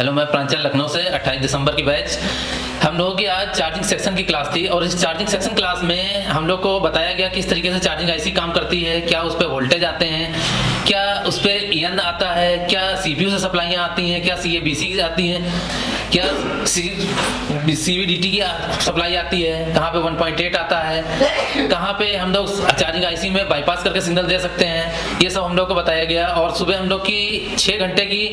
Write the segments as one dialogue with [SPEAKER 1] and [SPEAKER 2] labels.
[SPEAKER 1] Hello, मैं प्रांचल लखनऊ से 28 दिसंबर की बैच। हम लोगों की आज चार्जिंग सेक्शन की क्लास थी और इस चार्जिंग सेक्शन क्लास में हम लोग को बताया गया किस तरीके से चार्जिंग आईसी काम करती है, क्या उस पर वोल्टेज आते हैं, क्या उस पर ईएन आता है, क्या सीपीयू से सप्लाइयाँ आती हैं, क्या सीएबीसी आती हैं, क्या सीवीडीटी की सप्लाई आती है, कहाँ पे 1.8 आता है, कहाँ पे हम लोग चार्जिंग आईसी में बाईपास करके सिग्नल दे सकते हैं। ये सब हम लोग को बताया गया। और सुबह हम लोग की 6 घंटे की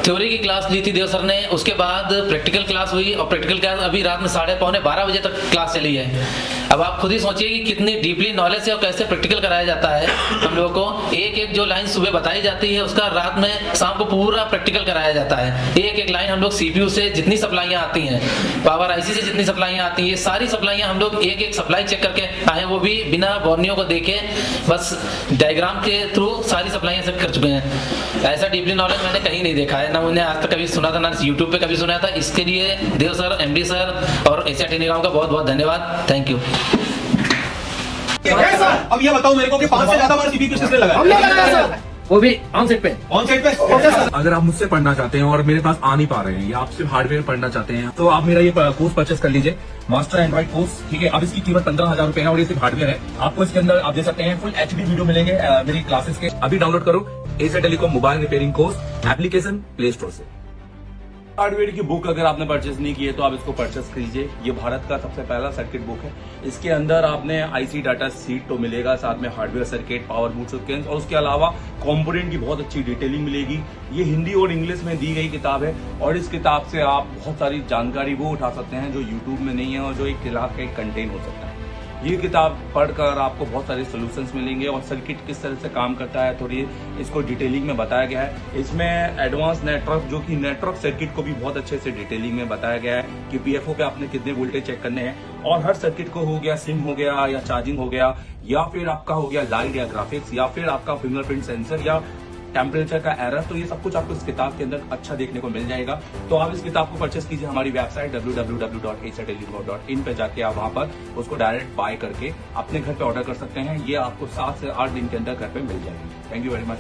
[SPEAKER 1] थ्योरी की क्लास ली थी देव सर ने। उसके बाद प्रैक्टिकल क्लास हुई और प्रैक्टिकल क्लास अभी रात में 11:30 बजे तक क्लास चली है। अब आप खुद ही सोचिए कि कितनी डीपली नॉलेज है और कैसे प्रैक्टिकल कराया जाता है। हम लोग को एक एक जो लाइन सुबह बताई जाती है उसका रात में शाम को पूरा प्रैक्टिकल कराया जाता है। एक एक लाइन हम लोग सीपीयू से जितनी सप्लाइयाँ आती हैं, पावर आईसी से जितनी सप्लाइयाँ आती हैं, सारी सप्लाइयाँ हम लोग एक एक सप्लाई चेक करके आए, वो भी बिना बोर्नियों को देखे, बस डायग्राम के थ्रू सारी सप्लाइयाँ चेक कर चुके हैं। ऐसा डीपली नॉलेज मैंने कहीं नहीं देखा है, ना मैंने आज तक कभी सुना था, ना यूट्यूब पे कभी सुना था। इसके लिए देव सर, एमडी सर और एशिया टेलीकॉम का बहुत बहुत धन्यवाद। Thank you.
[SPEAKER 2] अब ये बताओ मेरे को कि 5 से ज्यादा बार सीपीयू किसने लगाया?
[SPEAKER 3] वो भी ऑन सेट पे।
[SPEAKER 2] ऑन साइड पे।
[SPEAKER 4] अगर आप मुझसे पढ़ना चाहते हैं और मेरे पास आ नहीं पा रहे हैं या आप सिर्फ हार्डवेयर पढ़ना चाहते हैं तो आप मेरा ये कोर्स परचेस कर लीजिए, मास्टर एंड्रॉइड कोर्स। ठीक है, अब इसकी कीमत 15,000 रुपए है और ये सिर्फ हार्डवेयर है। आपको इसके अंदर आप दे सकते हैं फुल एचडी वीडियो मिलेंगे मेरी क्लासेस के। अभी डाउनलोड करो Asia telecom mobile repairing course application play store से।
[SPEAKER 5] हार्डवेयर की बुक अगर आपने परचेस नहीं की है तो आप इसको परचेस कीजिए। ये भारत का सबसे पहला सर्किट बुक है। इसके अंदर आपने आईसी डाटा सीट तो मिलेगा, साथ में hardware circuit, power boot scan और उसके अलावा कंपोनेंट की बहुत अच्छी डिटेलिंग मिलेगी। ये हिंदी और इंग्लिश में दी गई किताब है और इस किताब से आप बहुत सारी जानकारी वो उठा सकते हैं जो यूट्यूब में नहीं है और जो एक क्लास का एक कंटेंट हो सकता है। ये किताब पढ़कर आपको बहुत सारे सॉल्यूशंस मिलेंगे और सर्किट किस तरह से काम करता है थोड़ी इसको डिटेलिंग में बताया गया है। इसमें एडवांस नेटवर्क जो कि नेटवर्क सर्किट को भी बहुत अच्छे से डिटेलिंग में बताया गया है कि पीएफओ पे आपने कितने वोल्टेज चेक करने हैं और हर सर्किट को हो गया सिम हो गया या चार्जिंग हो गया या फिर आपका हो गया लाइट या ग्राफिक्स या फिर आपका फिंगरप्रिंट सेंसर या टेम्परेचर का एरर, तो ये सब कुछ आपको इस किताब के अंदर अच्छा देखने को मिल जाएगा। तो आप इस किताब को परचेस कीजिए हमारी वेबसाइट www.asiatelecom.in पे जाके आप वहां पर उसको डायरेक्ट बाय करके अपने घर पे ऑर्डर कर सकते हैं। ये आपको 7 से 8 दिन के अंदर घर पे मिल जाएगी। Thank you very much.